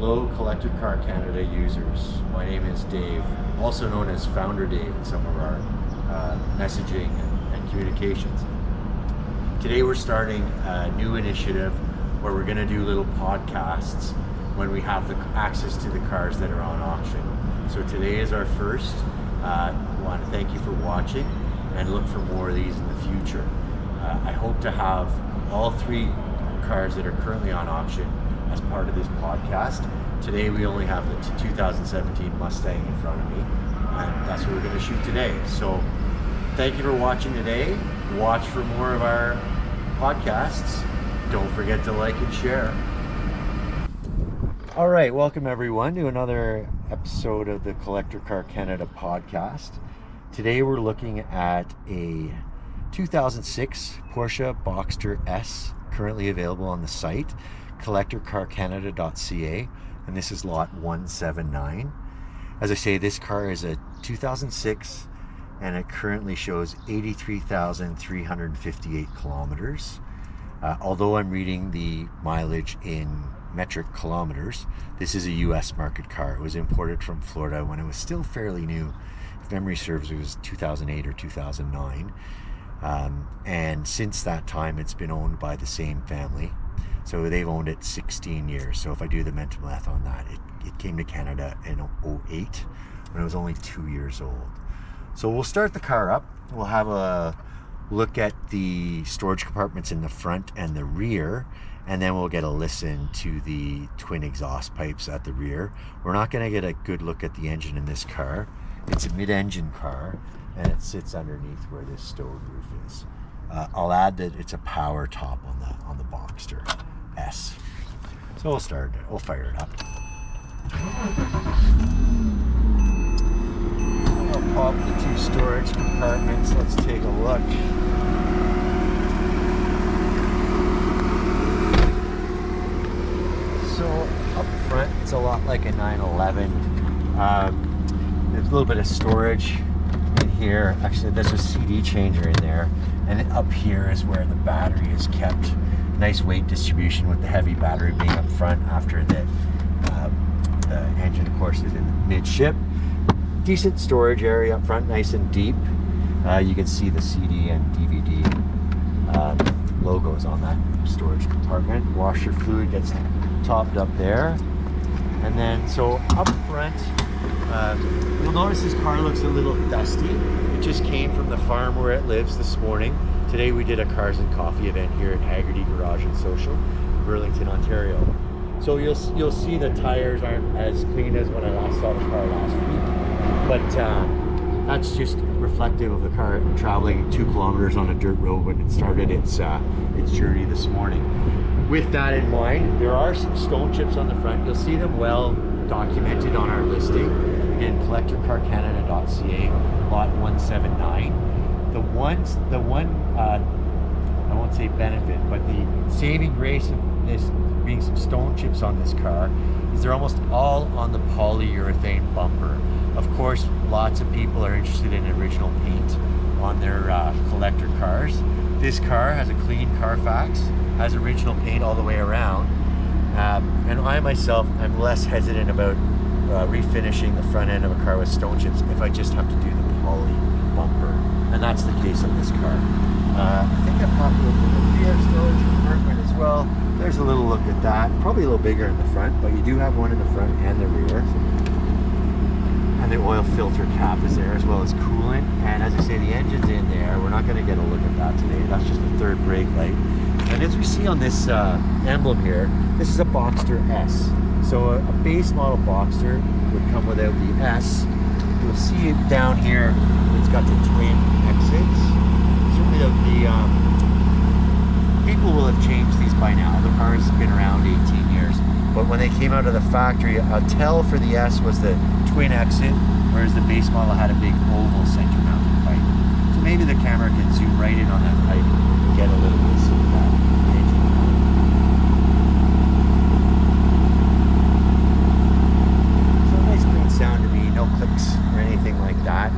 Hello, Collector Car Canada users. My name is Dave, also known as Founder Dave in some of our messaging and communications. Today we're starting a new initiative where we're going to do little podcasts when we have the access to the cars that are on auction. So today is our first. I want to thank you for watching and look for more of these in the future. I hope to have all three cars that are currently on auction as part of this podcast. Today we only have the 2017 Mustang in front of me, and that's what we're going to shoot today. So thank you for watching today. Watch for more of our podcasts. Don't forget to like and share. All right, welcome everyone to another episode of the Collector Car Canada podcast. Today we're looking at a 2006 Porsche Boxster S, currently available on the site, CollectorCarCanada.CA, and this is lot 179. As I say, this car is a 2006 and it currently shows 83,358 kilometers. Although I'm reading the mileage in metric kilometers, this is a US market car. It was imported from Florida when it was still fairly new. If memory serves, it was 2008 or 2009. And since that time, it's been owned by the same family. So they've owned it 16 years. So if I do the mental math on that, it came to Canada in 2008 when it was only 2 years old. So we'll start the car up. We'll have a look at the storage compartments in the front and the rear, and then we'll get a listen to the twin exhaust pipes at the rear. We're not going to get a good look at the engine in this car. It's a mid-engine car, and it sits underneath where this stove roof is. I'll add that it's a power top on the Boxster S. So we'll start it. We'll fire it up. I'll pop the two storage compartments. Let's take a look. So up front, it's a lot like a 911. There's a little bit of storage in here. Actually, there's a CD changer in there. And then up here is where the battery is kept. Nice weight distribution with the heavy battery being up front after the engine, of course, is in midship. Decent storage area up front, nice and deep. You can see the CD and DVD logos on that storage compartment. Washer fluid gets topped up there. And then, so up front, you'll notice this car looks a little dusty. It just came from the farm where it lives this morning. Today we did a Cars and Coffee event here at Haggerty Garage and Social, Burlington, Ontario. So you'll see the tires aren't as clean as when I last saw the car last week, but that's just reflective of the car traveling 2 kilometers on a dirt road when it started its journey this morning. With that in mind, there are some stone chips on the front. You'll see them well documented on our listing. Again, CollectorCarCanada.CA, lot 179. The one I won't say benefit, but the saving grace of this being some stone chips on this car is they're almost all on the polyurethane bumper. Of course, lots of people are interested in original paint on their collector cars. This car has a clean Carfax, has original paint all the way around, and I myself, I'm less hesitant about refinishing the front end of a car with stone chips if I just have to do the poly bumper, and that's the case on this car. I think I popped a little bit of rear storage compartment as well. There's a little look at that. Probably a little bigger in the front, but you do have one in the front and the rear. And the oil filter cap is there, as well as coolant. And as I say, the engine's in there. We're not going to get a look at that today. That's just the third brake light. And as we see on this emblem here, this is a Boxster S. So a base model Boxster would come without the S. You'll see it down here. It's got the twin exits. Certainly the people will have changed these by now. The car's been around 18 years. But when they came out of the factory, a tell for the S was the twin exit, whereas the base model had a big oval center mounted pipe. So maybe the camera can zoom right in on that pipe and get a little bit of that engine. So nice clean sound to me, no clicks or anything like that.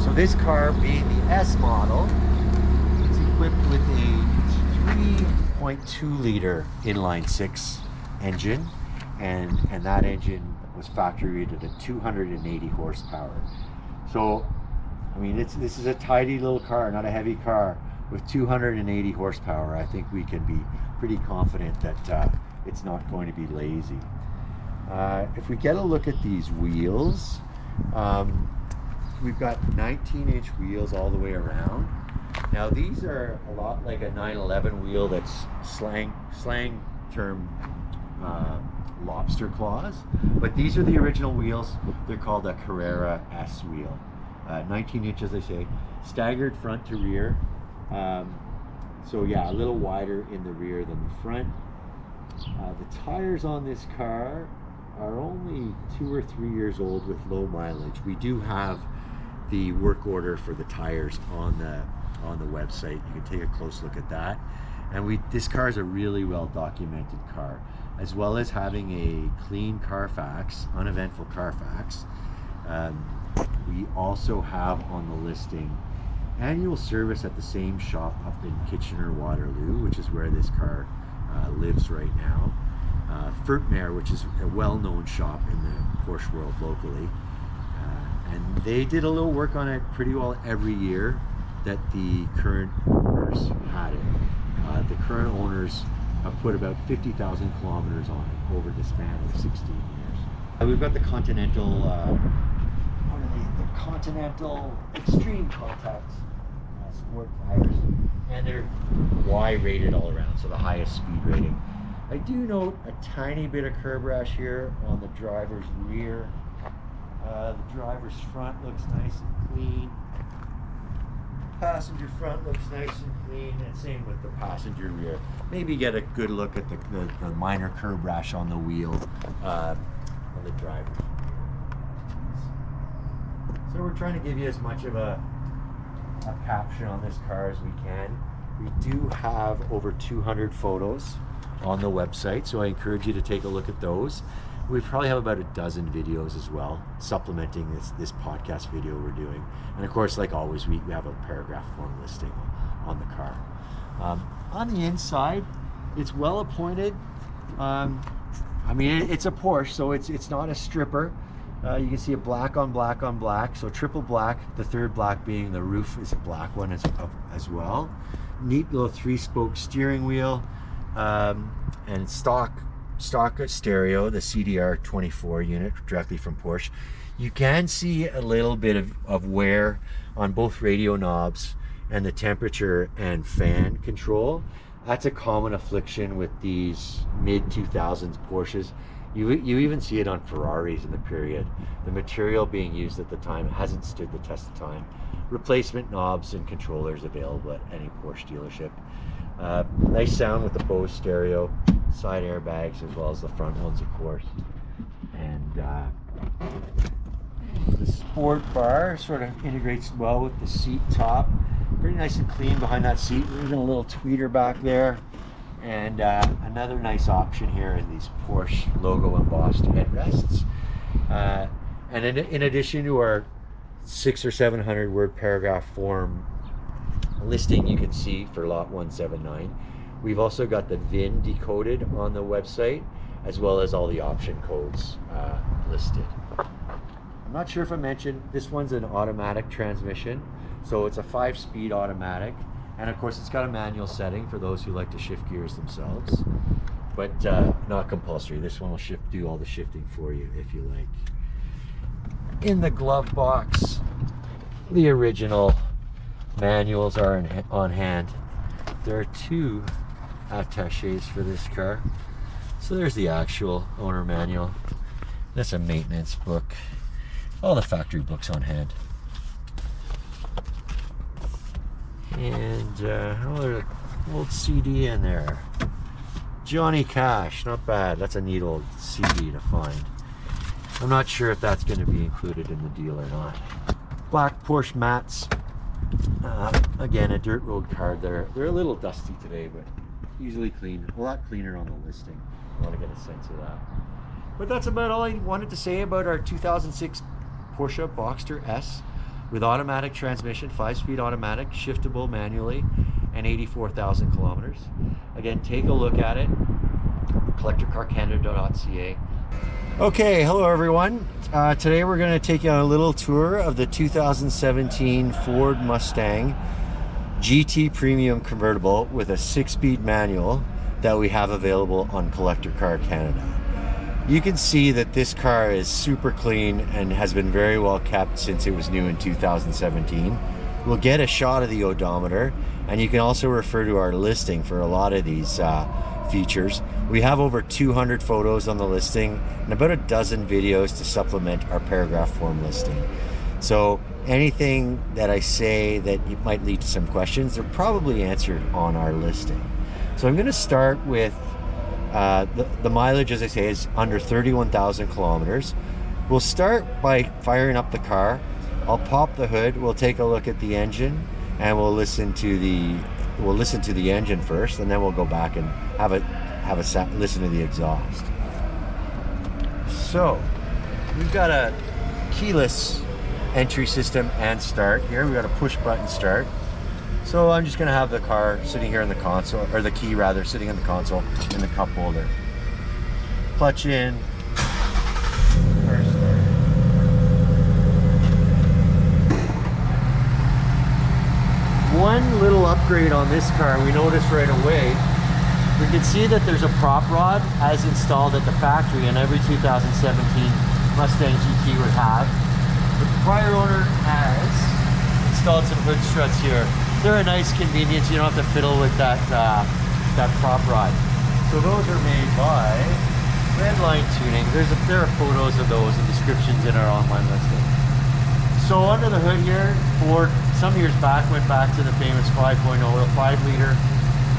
So this car, being the S model, is equipped with a 3.2 liter inline 6 engine and that engine was factory rated at 280 horsepower. So, I mean, this is a tidy little car, not a heavy car, with 280 horsepower. I think we can be pretty confident that it's not going to be lazy. If we get a look at these wheels, we've got 19-inch wheels all the way around. Now these are a lot like a 911 wheel that's slang term lobster claws, but these are the original wheels. They're called a Carrera S wheel. 19 inches, they say, staggered front to rear. So yeah, a little wider in the rear than the front. The tires on this car are only 2 or 3 years old with low mileage. We do have the work order for the tires on the website. You can take a close look at that. And this car is a really well documented car, as well as having a clean Carfax, uneventful Carfax. We also have on the listing annual service at the same shop up in Kitchener-Waterloo, which is where this car lives right now. Furtmare, which is a well-known shop in the Porsche world locally. And they did a little work on it pretty well every year that the current owners had it. The current owners have put about 50,000 kilometers on it over the span of 16 years. We've got the Continental, what are they? The Continental Extreme Contact sport tires, and they're Y rated all around, so the highest speed rating. I do note a tiny bit of curb rash here on the driver's rear. The driver's front looks nice and clean. Passenger front looks nice and clean, and same with the passenger rear. Maybe get a good look at the minor curb rash on the wheel on the driver's rear. So we're trying to give you as much of a caption on this car as we can. We do have over 200 photos on the website, so I encourage you to take a look at those. We probably have about a dozen videos as well, supplementing this podcast video we're doing. And of course, like always, we have a paragraph form listing on the car. On the inside, it's well appointed. I mean, it's a Porsche, so it's not a stripper. You can see a black on black on black, so triple black, the third black being the roof is a black one as well. Neat little 3-spoke steering wheel, and stock stereo, the CDR24 unit directly from Porsche. You can see a little bit of wear on both radio knobs and the temperature and fan control. That's a common affliction with these mid-2000s Porsches. You even see it on Ferraris in the period. The material being used at the time hasn't stood the test of time. Replacement knobs and controllers available at any Porsche dealership. Nice sound with the Bose stereo, side airbags as well as the front ones, of course. And the sport bar sort of integrates well with the seat top. Pretty nice and clean behind that seat. There's a little tweeter back there. And another nice option here in these Porsche logo embossed headrests. And in addition to our 600 or 700 word paragraph form listing you can see for lot 179, we've also got the VIN decoded on the website, as well as all the option codes listed. I'm not sure if I mentioned, this one's an automatic transmission, so it's a 5-speed automatic. And of course, it's got a manual setting for those who like to shift gears themselves, but not compulsory. This one will do all the shifting for you if you like. In the glove box, the original manuals are on hand. There are 2 attaches for this car. So there's the actual owner manual. That's a maintenance book. All the factory books on hand. And there's an old CD in there. Johnny Cash, not bad. That's a neat old CD to find. I'm not sure if that's going to be included in the deal or not. Black Porsche mats. Again, a dirt road card there. They're a little dusty today, but easily cleaned. A lot cleaner on the listing. I want to get a sense of that. But that's about all I wanted to say about our 2006 Porsche Boxster S with automatic transmission, 5-speed automatic, shiftable manually, and 84,000 kilometers. Again, take a look at it. CollectorCarCanada.CA. Okay, hello everyone. Today we're going to take you on a little tour of the 2017 Ford Mustang GT Premium Convertible with a 6-speed manual that we have available on Collector Car Canada. You can see that this car is super clean and has been very well kept since it was new in 2017. We'll get a shot of the odometer, and you can also refer to our listing for a lot of these features. We have over 200 photos on the listing and about a dozen videos to supplement our paragraph form listing. So anything that I say that might lead to some questions, they're probably answered on our listing. So I'm going to start with the mileage, as I say, is under 31,000 kilometers. We'll start by firing up the car. I'll pop the hood, we'll take a look at the engine, and we'll listen to the engine first, and then we'll go back and listen to the exhaust. So we've got a keyless entry system and start here. We've got a push button start. So I'm just going to have the car sitting here in the console, or the key rather, sitting in the console in the cup holder. Clutch in. Car start. One little upgrade on this car we noticed right away. We can see that there's a prop rod as installed at the factory, and every 2017 Mustang GT would have. The prior owner has installed some hood struts here. They're a nice convenience. You don't have to fiddle with that prop rod. So those are made by Redline Tuning. There are photos of those and descriptions in our online listing. So under the hood here, Ford some years back went back to the famous 5.0, a 5-liter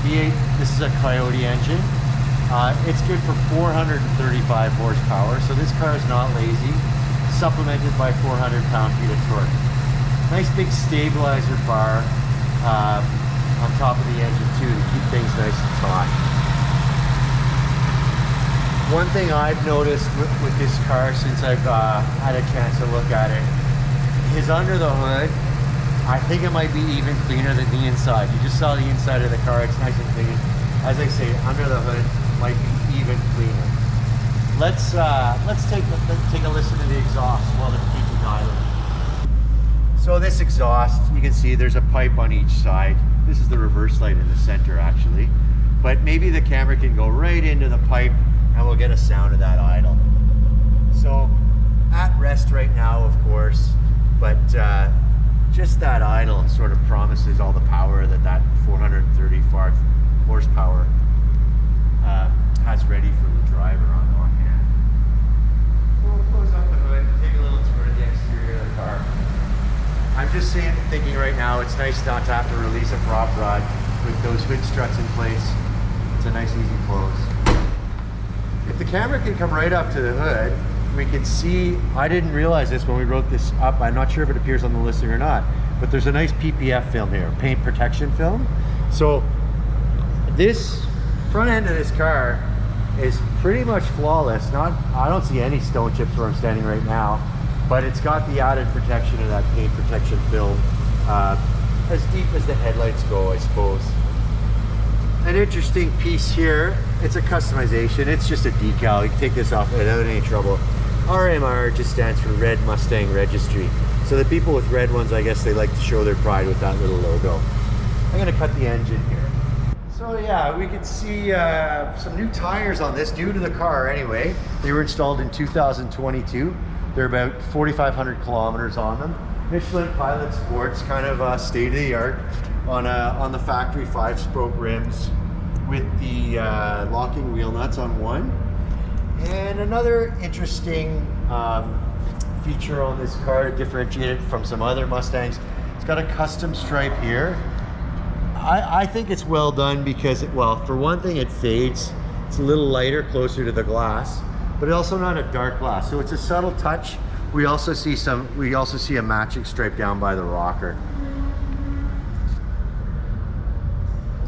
V8. This is a Coyote engine. It's good for 435 horsepower. So this car is not lazy. Supplemented by 400 pound-feet of torque. Nice big stabilizer bar on top of the engine too, to keep things nice and taut. One thing I've noticed with this car since I've had a chance to look at it is under the hood, I think it might be even cleaner than the inside. You just saw the inside of the car, it's nice and clean. As I say, under the hood might be even cleaner. Let's take a listen to the exhaust while they're keeping idle. So this exhaust, you can see there's a pipe on each side. This is the reverse light in the center actually. But maybe the camera can go right into the pipe and we'll get a sound of that idle. So at rest right now, of course, but just that idle sort of promises all the power that 435 horsepower has ready for the driver on hand. So we'll close up the hood, take a little tour of the exterior of the car. I'm just thinking right now, it's nice not to have to release a prop rod with those hood struts in place. It's a nice easy close. If the camera can come right up to the hood, we can see, I didn't realize this when we wrote this up, I'm not sure if it appears on the listing or not, but there's a nice PPF film here, paint protection film. So this front end of this car is pretty much flawless. I don't see any stone chips where I'm standing right now, but it's got the added protection of that paint protection film, as deep as the headlights go, I suppose. An interesting piece here, it's a customization, it's just a decal. You can take this off without any trouble. RMR just stands for Red Mustang Registry. So the people with red ones, I guess they like to show their pride with that little logo. I'm gonna cut the engine here. So yeah, we can see some new tires on this, due to the car anyway. They were installed in 2022. They're about 4,500 kilometers on them. Michelin Pilot Sports, kind of state of the art on the factory 5-spoke rims with the locking wheel nuts on one. And another interesting feature on this car to differentiate it from some other Mustangs, it's got a custom stripe here. I think it's well done because, well, for one thing, it fades. It's a little lighter, closer to the glass, but it's also not a dark glass. So it's a subtle touch. We also see a matching stripe down by the rocker.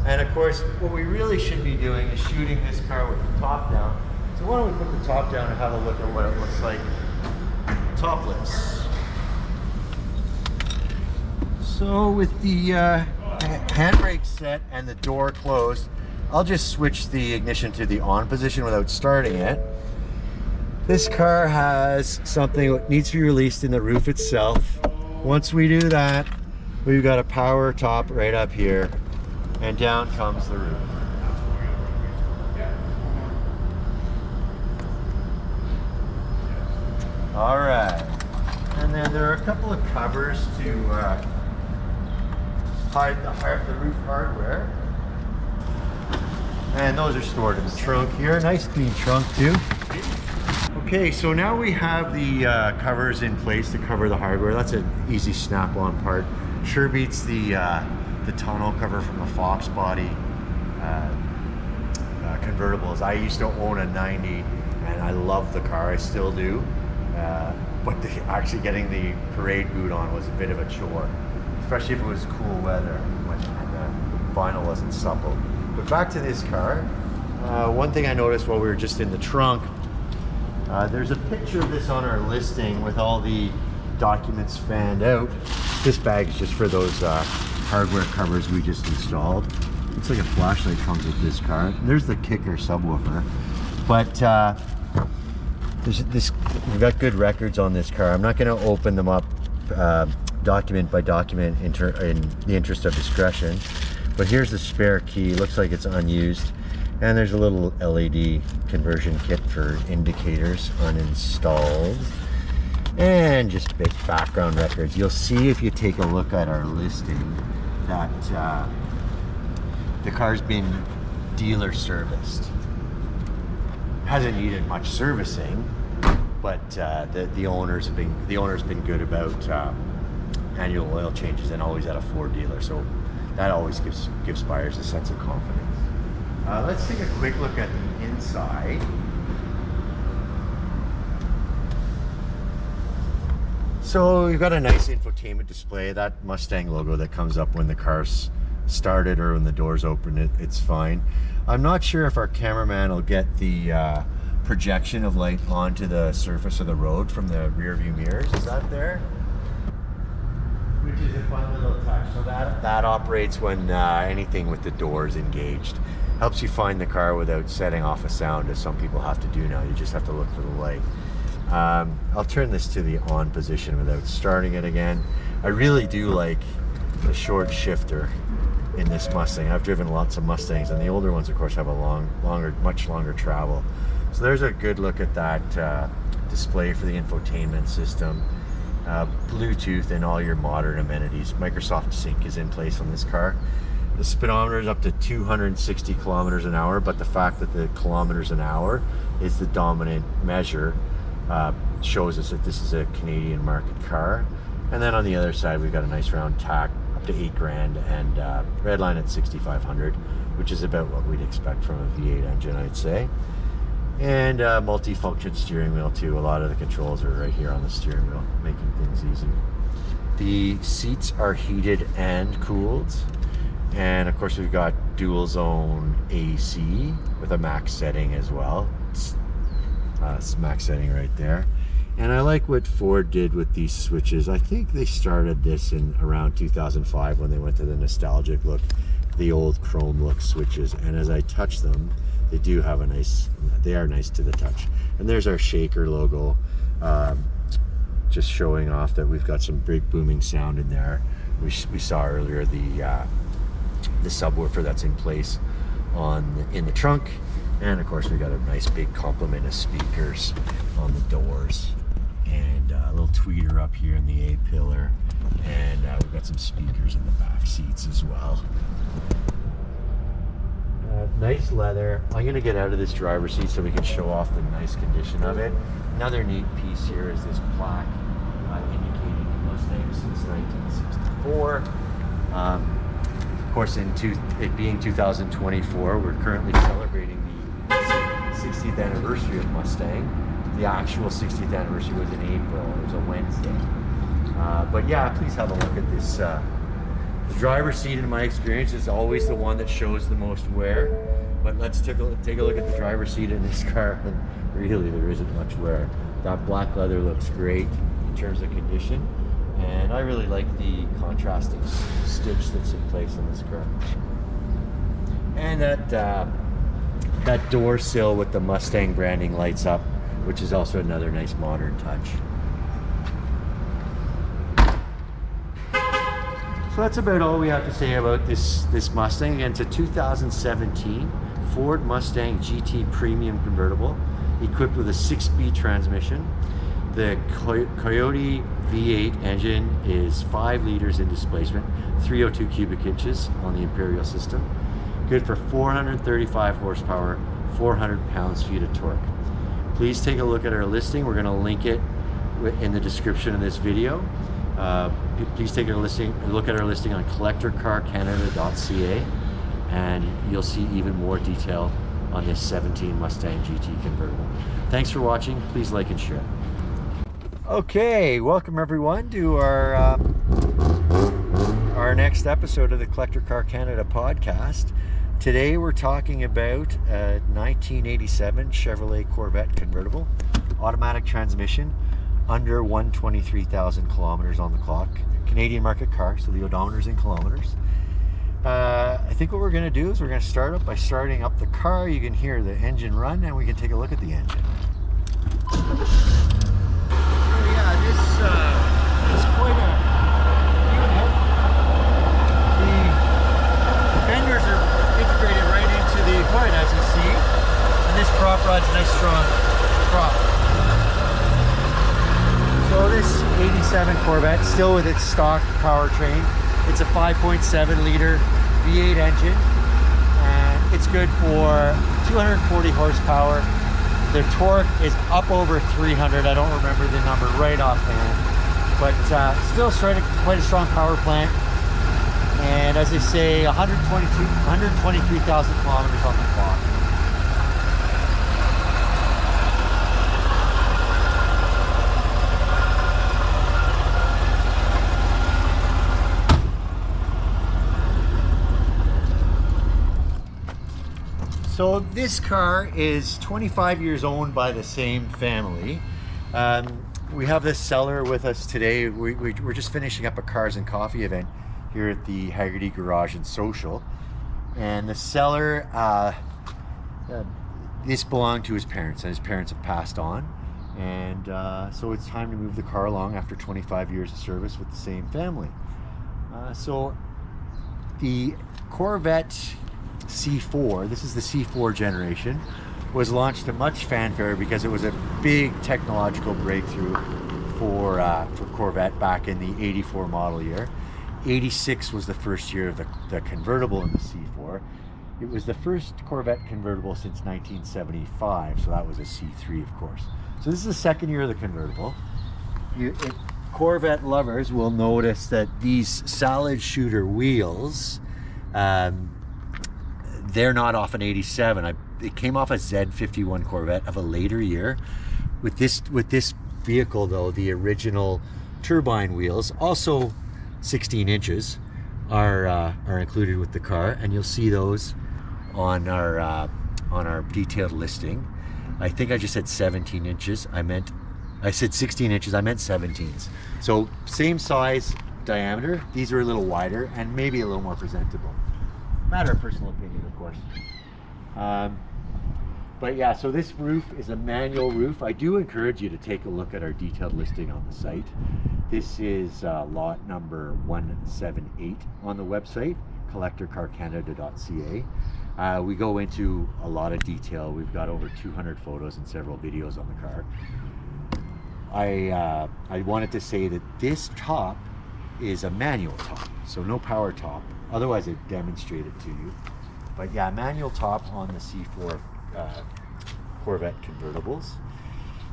And of course, what we really should be doing is shooting this car with the top down. So why don't we put the top down and have a look at what it looks like topless. So with the handbrake set and the door closed, I'll just switch the ignition to the on position without starting it. This car has something that needs to be released in the roof itself. Once we do that, we've got a power top right up here, and down comes the roof. All right, and then there are a couple of covers to hide the roof hardware, and those are stored in the trunk here. Nice clean trunk too. Okay, so now we have the covers in place to cover the hardware. That's an easy snap-on part. Sure beats the tonneau cover from the Fox body convertibles. I used to own a 90, and I love the car. I still do. But actually getting the parade boot on was a bit of a chore, especially if it was cool weather when the vinyl wasn't supple. But back to this car, one thing I noticed while we were just in the trunk, there's a picture of this on our listing with all the documents fanned out. This bag is just for those hardware covers we just installed. Looks like a flashlight comes with this car. There's the kicker subwoofer. But we've got good records on this car. I'm not going to open them up document by document in the interest of discretion. But here's the spare key. Looks like it's unused. And there's a little LED conversion kit for indicators uninstalled. And just big background records. You'll see if you take a look at our listing that the car's been dealer serviced. Hasn't needed much servicing, but the owner's been good about annual oil changes and always at a Ford dealer. So that always gives buyers a sense of confidence. Let's take a quick look at the inside. So we've got a nice infotainment display. That Mustang logo that comes up when the car's started or when the doors open, it's fine. I'm not sure if our cameraman will get the projection of light onto the surface of the road from the rear view mirrors. Is that there? Which is a fun little touch. So that operates when anything with the doors engaged. Helps you find the car without setting off a sound, as some people have to do now. You just have to look for the light. I'll turn this to the on position without starting it again. I really do like the short shifter in this Mustang. I've driven lots of Mustangs, and the older ones of course have a much longer travel. So there's a good look at that display for the infotainment system. Bluetooth and all your modern amenities. Microsoft Sync is in place on this car. The speedometer is up to 260 kilometers an hour, but the fact that the kilometers an hour is the dominant measure shows us that this is a Canadian market car. And then on the other side, we've got a nice round tack up to $8,000 and red line at 6,500, which is about what we'd expect from a V8 engine, I'd say. And multi-function steering wheel too. A lot of the controls are right here on the steering wheel, making things easy. The seats are heated and cooled. And of course we've got dual zone AC with a max setting as well. It's max setting right there. And I like what Ford did with these switches. I think they started this in around 2005 when they went to the nostalgic look, the old chrome look switches. And as I touch them, they are nice to the touch. And there's our shaker logo, just showing off that we've got some big booming sound in there. We saw earlier the subwoofer that's in place in the trunk, and of course we got a nice big complement of speakers on the doors, and a little tweeter up here in the A-pillar, and we've got some speakers in the back seats as well. Nice leather. I'm going to get out of this driver's seat so we can show off the nice condition of it. Another neat piece here is this plaque indicating Mustang since 1964. Of course, it being 2024, we're currently celebrating the 60th anniversary of Mustang. The actual 60th anniversary was in April. It was a Wednesday. But yeah, please have a look at this. The driver's seat, in my experience, is always the one that shows the most wear. But let's take a look at the driver's seat in this car, and really there isn't much wear. That black leather looks great in terms of condition. And I really like the contrasting stitch that's in place on this car. And that door sill with the Mustang branding lights up, which is also another nice modern touch. So that's about all we have to say about this Mustang. Again, it's a 2017 Ford Mustang GT Premium Convertible, equipped with a 6-speed transmission. The Coyote V8 engine is 5 liters in displacement, 302 cubic inches on the Imperial system. Good for 435 horsepower, 400 pounds-feet of torque. Please take a look at our listing. We're going to link it in the description of this video. Please take a look at our listing on CollectorCarCanada.CA, and you'll see even more detail on this 17 Mustang GT convertible. Thanks for watching. Please like and share. Okay, welcome everyone to our next episode of the Collector Car Canada podcast. Today we're talking about a 1987 Chevrolet Corvette convertible, automatic transmission, under 123,000 kilometers on the clock. Canadian market car, so the odometer's in kilometers. I think what we're going to do is we're going to start up by starting up the car. You can hear the engine run, and we can take a look at the engine. So yeah, this is quite a unit. The fenders are integrated right into the hood, as you see, and this prop rod's a nice strong prop. So this 87 Corvette, still with its stock powertrain, it's a 5.7 liter V8 engine, and it's good for 240 horsepower. The torque is up over 300. I don't remember the number right offhand, but still quite a strong power plant. And as I say, 123,000 kilometers on the clock. So this car is 25 years owned by the same family. We have this seller with us today. We're just finishing up a Cars and Coffee event here at the Haggerty Garage and Social. And the seller, this belonged to his parents, and his parents have passed on. And so it's time to move the car along after 25 years of service with the same family. So the Corvette C4, this is the C4 generation, was launched to much fanfare because it was a big technological breakthrough for Corvette back in the 84 model year. 86 was the first year of the convertible in the C4. It was the first Corvette convertible since 1975, so that was a C3, of course. So this is the second year of the convertible. Corvette lovers will notice that these solid shooter wheels, they're not off an 87. It came off a Z51 Corvette of a later year. With this vehicle though, the original turbine wheels, also 16 inches, are included with the car, and you'll see those on our detailed listing. I think I just said 17 inches. I said 16 inches. I meant 17s. So same size diameter. These are a little wider and maybe a little more presentable. Matter of personal opinion, of course. But yeah, so this roof is a manual roof. I do encourage you to take a look at our detailed listing on the site. This is lot number 178 on the website, CollectorCarCanada.CA. We go into a lot of detail. We've got over 200 photos and several videos on the car. I wanted to say that this top is a manual top, so no power top. Otherwise, I'd demonstrate it to you. But yeah, manual top on the C4 Corvette convertibles.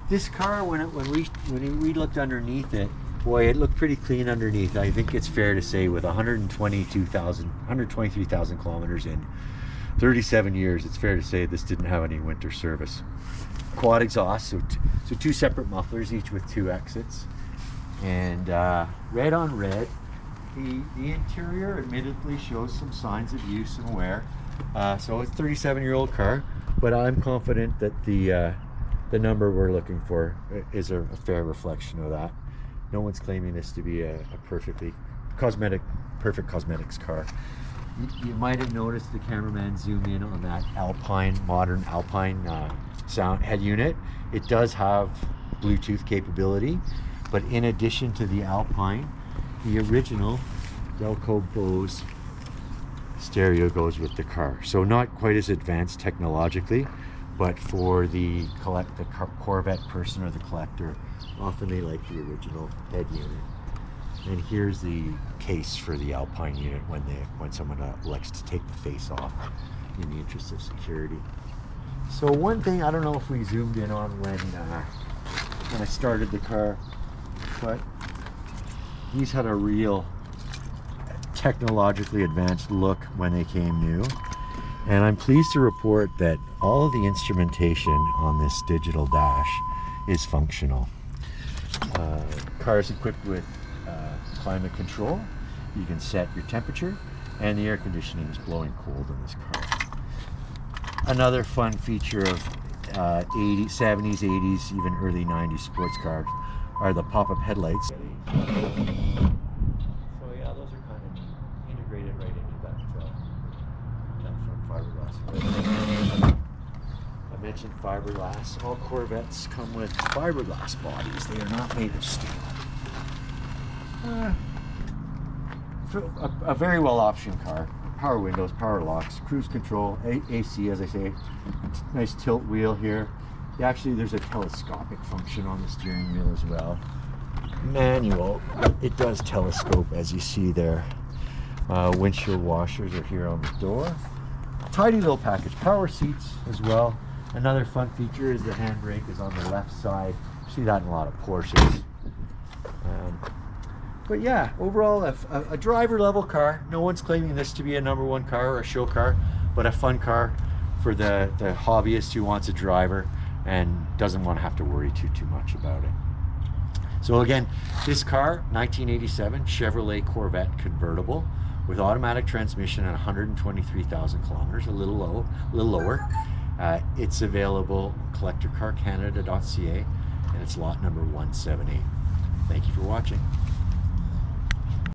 This car, when we looked underneath it, boy, it looked pretty clean underneath. I think it's fair to say with 123,000 kilometers in 37 years, it's fair to say this didn't have any winter service. Quad exhaust, so two separate mufflers, each with 2 exits. And red on red. The interior admittedly shows some signs of use and wear. So it's a 37-year-old car, but I'm confident that the number we're looking for is a fair reflection of that. No one's claiming this to be a perfect cosmetics car. You might have noticed the cameraman zoom in on that Alpine, modern Alpine sound head unit. It does have Bluetooth capability, but in addition to the Alpine, the original Delco Bose stereo goes with the car. So not quite as advanced technologically, but for the Corvette person or the collector, often they like the original head unit. And here's the case for the Alpine unit when someone elects to take the face off in the interest of security. So one thing, I don't know if we zoomed in on when I started the car, but these had a real technologically advanced look when they came new. And I'm pleased to report that all of the instrumentation on this digital dash is functional. Car is equipped with climate control. You can set your temperature, and the air conditioning is blowing cold in this car. Another fun feature of 70s, 80s, even early 90s sports cars are the pop-up headlights. So yeah, those are kind of integrated right into that front fiberglass. I mentioned fiberglass. All Corvettes come with fiberglass bodies. They are not made of steel. A very well optioned car. Power windows, power locks, cruise control, AC, as I say. Nice tilt wheel here. Actually, there's a telescopic function on the steering wheel as well. Manual, it does telescope, as you see there. Windshield washers are here on the door. Tidy little package. Power seats as well. Another fun feature is the handbrake is on the left side. You see that in a lot of Porsches. But yeah, overall a driver level car. No one's claiming this to be a #1 car or a show car, but a fun car for the hobbyist who wants a driver and doesn't want to have to worry too much about it. So again, this car, 1987 Chevrolet Corvette convertible with automatic transmission at 123,000 kilometers, a little lower. It's available on CollectorCarCanada.CA, and it's lot number 178. Thank you for watching.